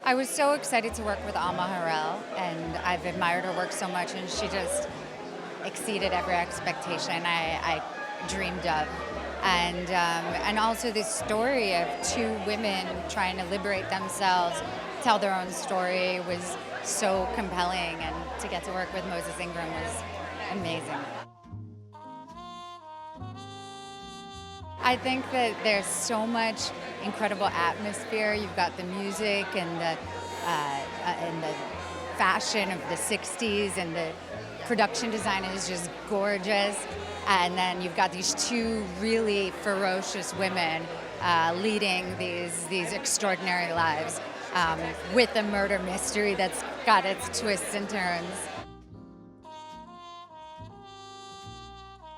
I was so excited to work with Har'el, and I've admired her work so much, and she just exceeded every expectation I dreamed of. And also this story of two women trying to liberate themselves, tell their own story was so compelling, and to get to work with Moses Ingram was amazing. I think that there's so much incredible atmosphere. You've got the music and the fashion of the '60s, and the production design is just gorgeous. And then you've got these two really ferocious women leading these extraordinary lives with a murder mystery that's got its twists and turns.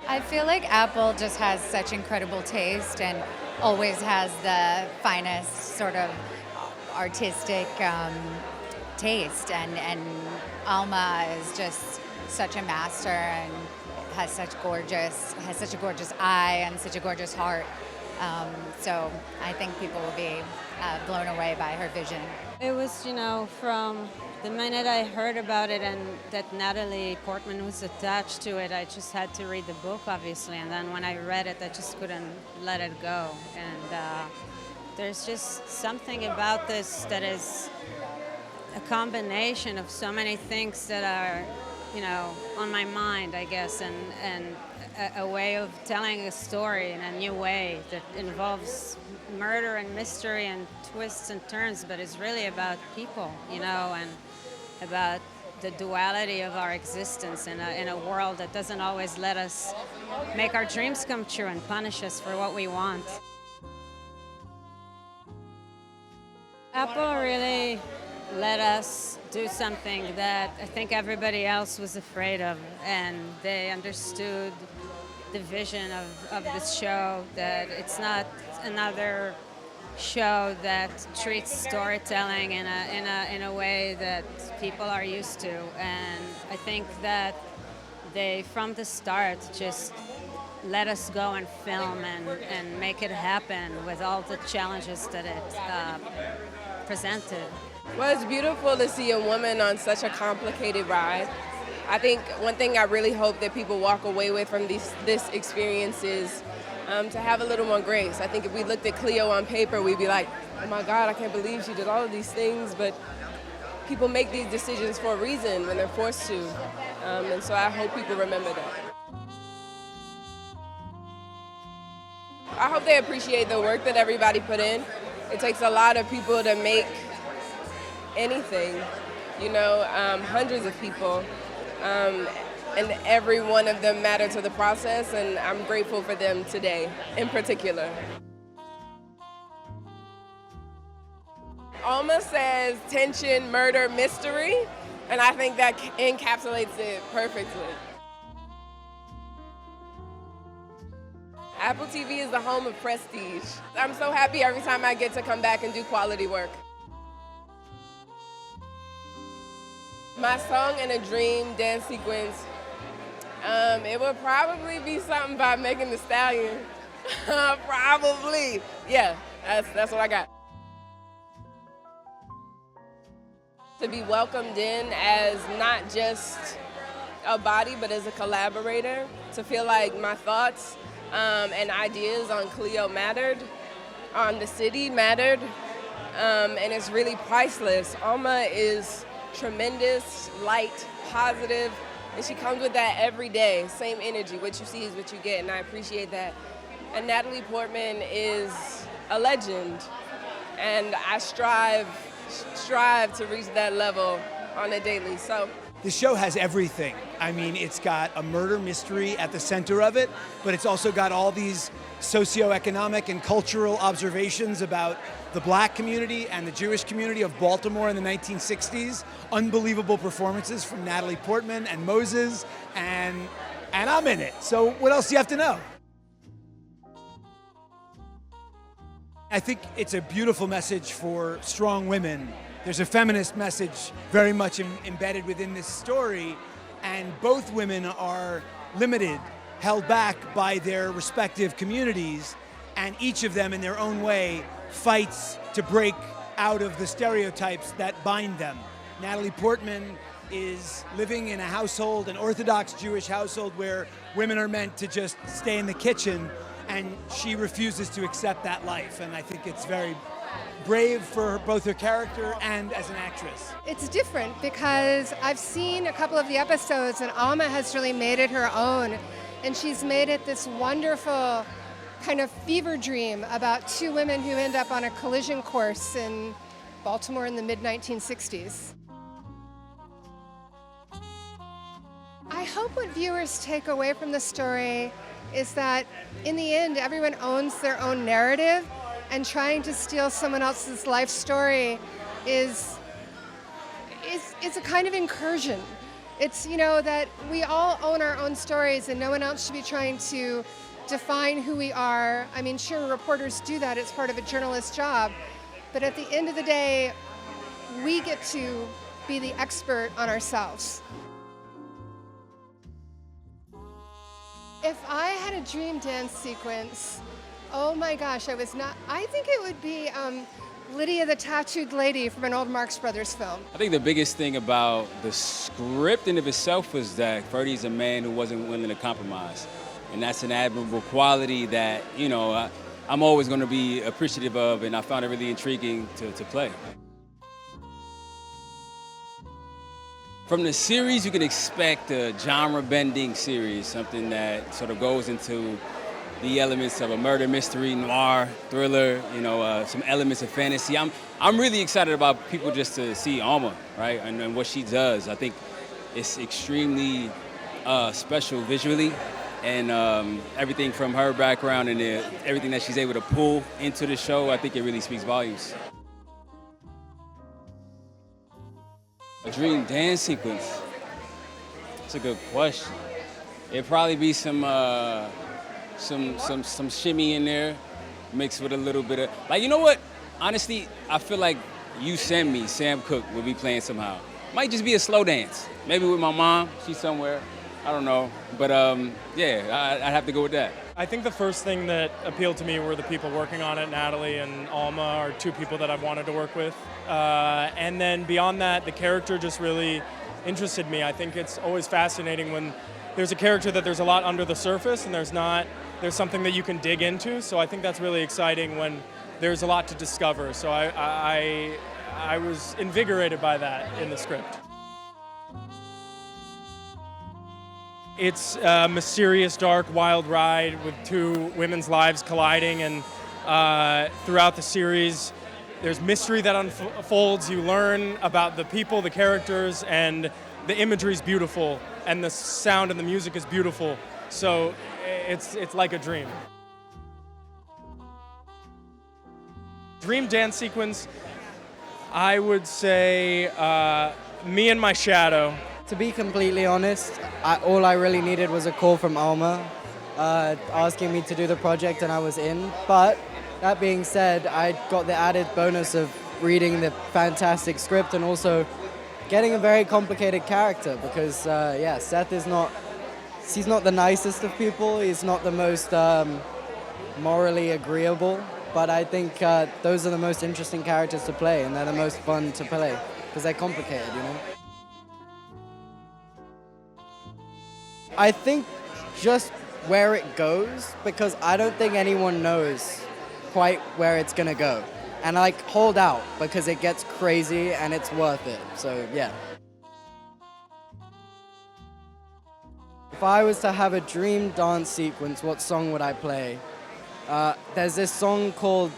I feel like Apple just has such incredible taste and always has the finest sort of artistic taste. And Alma is just such a master and has such a gorgeous eye and such a gorgeous heart. So I think people will be blown away by her vision. It was, from the minute I heard about it and that Natalie Portman was attached to it, I just had to read the book, obviously. And then when I read it, I just couldn't let it go. And there's just something about this that is a combination of so many things that are, on my mind, I guess, and a way of telling a story in a new way that involves murder and mystery and twists and turns, but it's really about people, and about the duality of our existence in a world that doesn't always let us make our dreams come true and punish us for what we want. Apple really let us do something that I think everybody else was afraid of, and they understood the vision of this show, that it's not another show that treats storytelling in a way that people are used to. And I think that they, from the start, just let us go and film and make it happen with all the challenges that it presented. Well, it's beautiful to see a woman on such a complicated ride. I think one thing I really hope that people walk away with from this experience is to have a little more grace. I think if we looked at Cleo on paper, we'd be like, oh my God, I can't believe she did all of these things. But people make these decisions for a reason when they're forced to. And so I hope people remember that. I hope they appreciate the work that everybody put in. It takes a lot of people to make anything, hundreds of people. And every one of them matter to the process, and I'm grateful for them today in particular. Alma says tension, murder, mystery, and I think that encapsulates it perfectly. Apple TV is the home of prestige. I'm so happy every time I get to come back and do quality work. My song and a dream dance sequence, it would probably be something by Megan Thee Stallion. Probably. Yeah, that's what I got. To be welcomed in as not just a body, but as a collaborator. To feel like my thoughts and ideas on Cleo mattered, on the city mattered, and it's really priceless. Alma is tremendous, light, positive, and she comes with that every day. Same energy. What you see is what you get, and I appreciate that. And Natalie Portman is a legend, and I strive to reach that level on a daily. So The show has everything. I mean, it's got a murder mystery at the center of it, but it's also got all these socioeconomic and cultural observations about the black community and the Jewish community of Baltimore in the 1960s. Unbelievable performances from Natalie Portman and Moses, and I'm in it. So what else do you have to know? I think it's a beautiful message for strong women. There's a feminist message very much embedded within this story, and both women are limited, held back by their respective communities, and each of them in their own way fights to break out of the stereotypes that bind them. Natalie Portman is living in a household, an Orthodox Jewish household, where women are meant to just stay in the kitchen, and she refuses to accept that life, and I think it's very brave for both her character and as an actress. It's different because I've seen a couple of the episodes and Alma has really made it her own, and she's made it this wonderful kind of fever dream about two women who end up on a collision course in Baltimore in the mid-1960s. I hope what viewers take away from the story is that in the end everyone owns their own narrative, and trying to steal someone else's life story is a kind of incursion. It's, you know, that we all own our own stories and no one else should be trying to define who we are. I mean, sure, reporters do that, it's part of a journalist's job, but at the end of the day, we get to be the expert on ourselves. If I had a dream dance sequence, oh my gosh, I think it would be Lydia the Tattooed Lady from an old Marx Brothers film. I think the biggest thing about the script in of itself was that Freddie's a man who wasn't willing to compromise. And that's an admirable quality that, you know, I'm always going to be appreciative of, and I found it really intriguing to play. From the series, you can expect a genre-bending series, something that sort of goes into the elements of a murder mystery, noir, thriller, you know, some elements of fantasy. I'm really excited about people just to see Alma, right, and what she does. I think it's extremely special visually, and everything from her background and everything that she's able to pull into the show, I think it really speaks volumes. A dream dance sequence. That's a good question. It'd probably be some shimmy in there, mixed with a little bit of, like, you know what? Honestly, I feel like You Send Me, Sam Cooke will be playing somehow. Might just be a slow dance. Maybe with my mom, she's somewhere. I don't know. But yeah, I'd have to go with that. I think the first thing that appealed to me were the people working on it. Natalie and Alma are two people that I've wanted to work with. And then beyond that, the character just really interested me. I think it's always fascinating when there's a character that there's a lot under the surface and there's something that you can dig into. So I think that's really exciting when there's a lot to discover. So I was invigorated by that in the script. It's a mysterious, dark, wild ride with two women's lives colliding, and throughout the series, there's mystery that unfolds. You learn about the people, the characters, and the imagery is beautiful, and the sound and the music is beautiful. So it's like a dream. Dream dance sequence, I would say Me and My Shadow. To be completely honest, all I really needed was a call from Alma asking me to do the project, and I was in. But that being said, I got the added bonus of reading the fantastic script and also getting a very complicated character because, Seth is he's not the nicest of people. He's not the most morally agreeable. But I think those are the most interesting characters to play, and they're the most fun to play because they're complicated, you know? I think just where it goes, because I don't think anyone knows quite where it's gonna go. And hold out, because it gets crazy and it's worth it, so yeah. If I was to have a dream dance sequence, what song would I play? There's this song called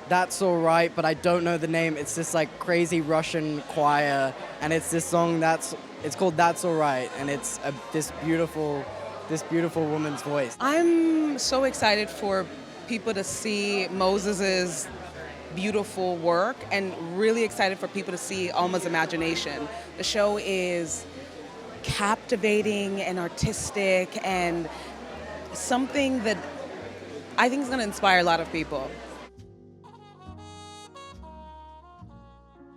That's Alright, but I don't know the name. It's this crazy Russian choir, and it's this song that's It's called That's All Right, and it's this beautiful woman's voice. I'm so excited for people to see Moses's beautiful work, and really excited for people to see Alma's imagination. The show is captivating and artistic and something that I think is going to inspire a lot of people.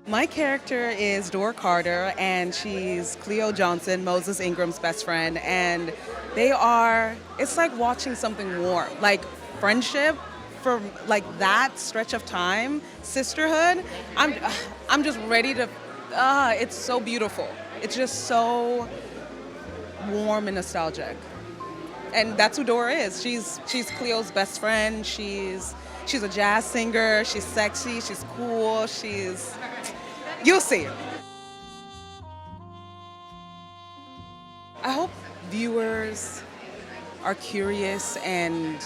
My character is Dora Carter, and she's Cleo Johnson, Moses Ingram's best friend, and it's like watching something warm, like friendship for like that stretch of time, sisterhood. I'm just ready to, it's so beautiful. It's just so warm and nostalgic. And that's who Dora is. She's Cleo's best friend. She's a jazz singer. She's sexy. She's cool. You'll see. I hope viewers are curious and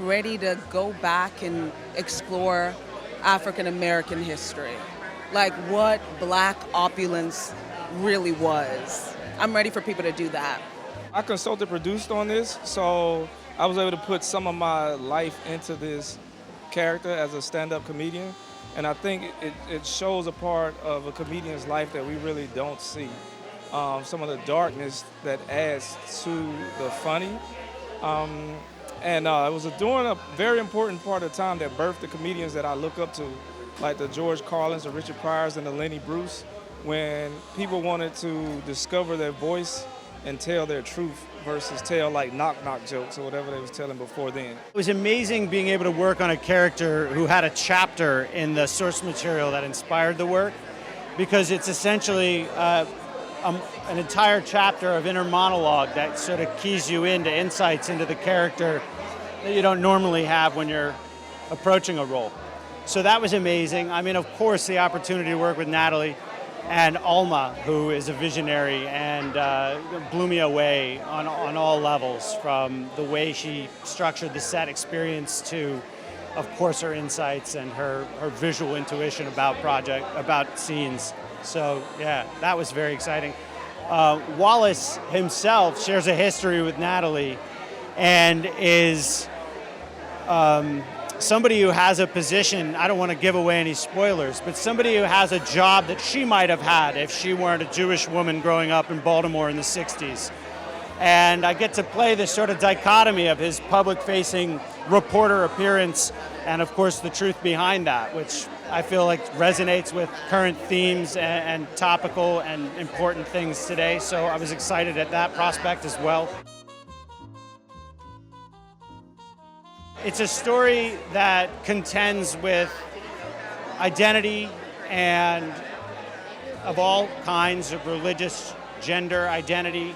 ready to go back and explore African American history, like what Black opulence really was. I'm ready for people to do that. I consulted, produced on this, so I was able to put some of my life into this character as a stand-up comedian, and I think it shows a part of a comedian's life that we really don't see. Some of the darkness that adds to the funny. And it was during a very important part of time that birthed the comedians that I look up to, like the George Carlins, the Richard Pryors, and the Lenny Bruce, when people wanted to discover their voice and tell their truth versus tell like knock-knock jokes or whatever they was telling before then. It was amazing being able to work on a character who had a chapter in the source material that inspired the work, because it's essentially an entire chapter of inner monologue that sort of keys you into insights into the character that you don't normally have when you're approaching a role. So that was amazing. I mean, of course, the opportunity to work with Natalie and Alma, who is a visionary and blew me away on all levels, from the way she structured the set experience to, of course, her insights and her visual intuition about scenes. So yeah, that was very exciting. Wallace himself shares a history with Natalie and is somebody who has a position, I don't want to give away any spoilers, but somebody who has a job that she might have had if she weren't a Jewish woman growing up in Baltimore in the 60s. And I get to play this sort of dichotomy of his public-facing reporter appearance and, of course, the truth behind that, which I feel like resonates with current themes and topical and important things today. So I was excited at that prospect as well. It's a story that contends with identity and of all kinds of religious, gender identity,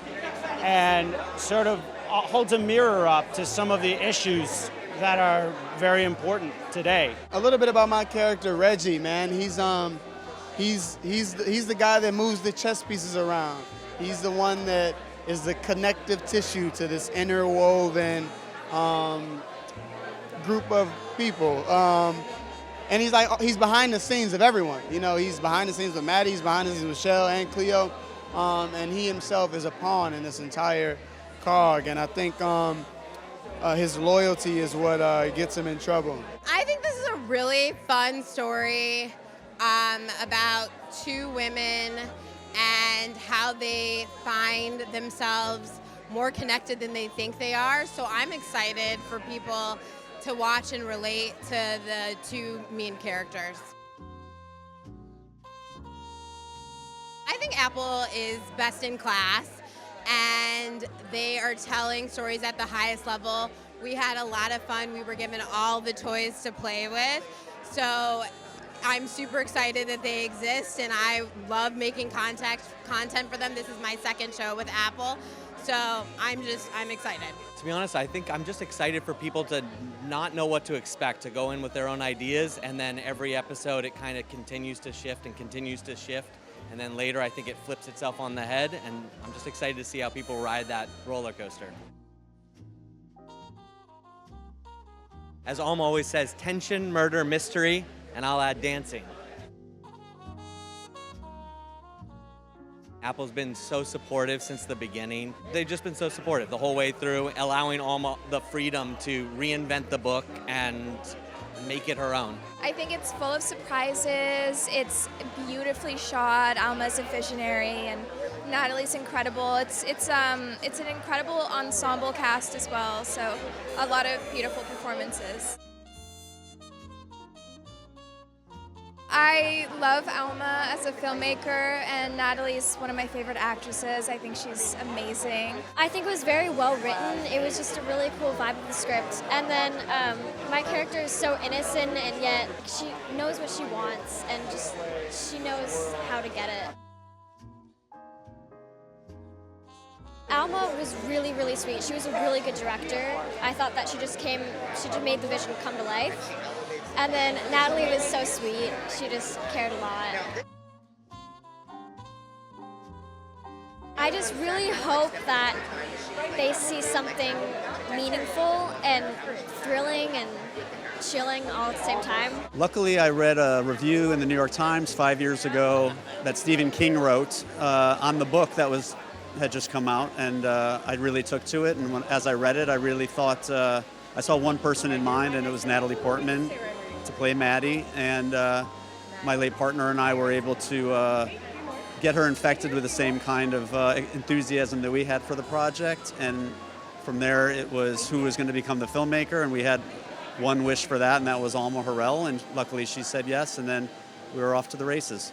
and sort of holds a mirror up to some of the issues that are very important today. A little bit about my character, Reggie, man. He's the guy that moves the chess pieces around. He's the one that is the connective tissue to this interwoven group of people. And he's behind the scenes of everyone. You know, he's behind the scenes with Maddie, he's behind the scenes with Michelle and Cleo. And he himself is a pawn in this entire cog. And I think his loyalty is what gets him in trouble. I think this is a really fun story about two women and how they find themselves more connected than they think they are. So I'm excited for people to watch and relate to the two main characters. I think Apple is best in class, and they are telling stories at the highest level. We had a lot of fun. We were given all the toys to play with. So I'm super excited that they exist, and I love making content for them. This is my second show with Apple. So I'm excited. To be honest, I think I'm just excited for people to not know what to expect, to go in with their own ideas, and then every episode it kind of continues to shift and continues to shift. And then later I think it flips itself on the head, and I'm just excited to see how people ride that roller coaster. As Alma always says, tension, murder, mystery, and I'll add dancing. Apple's been so supportive since the beginning. They've just been so supportive the whole way through, allowing Alma the freedom to reinvent the book and make it her own. I think it's full of surprises. It's beautifully shot. Alma's a visionary, and Natalie's incredible. It's an incredible ensemble cast as well. So a lot of beautiful performances. I love Alma as a filmmaker, and Natalie's one of my favorite actresses. I think she's amazing. I think it was very well written. It was just a really cool vibe of the script. And then my character is so innocent, and yet she knows what she wants, and just she knows how to get it. Alma was really, really sweet. She was a really good director. I thought that she just made the vision come to life. And then Natalie was so sweet. She just cared a lot. I just really hope that they see something meaningful and thrilling and chilling all at the same time. Luckily, I read a review in the New York Times 5 years ago that Stephen King wrote on the book that had just come out, and I really took to it. And as I read it, I really thought I saw one person in mind, and it was Natalie Portman to play Maddie, and my late partner and I were able to get her infected with the same kind of enthusiasm that we had for the project, and from there it was who was going to become the filmmaker, and we had one wish for that, and that was Alma Har'el, and luckily she said yes, and then we were off to the races.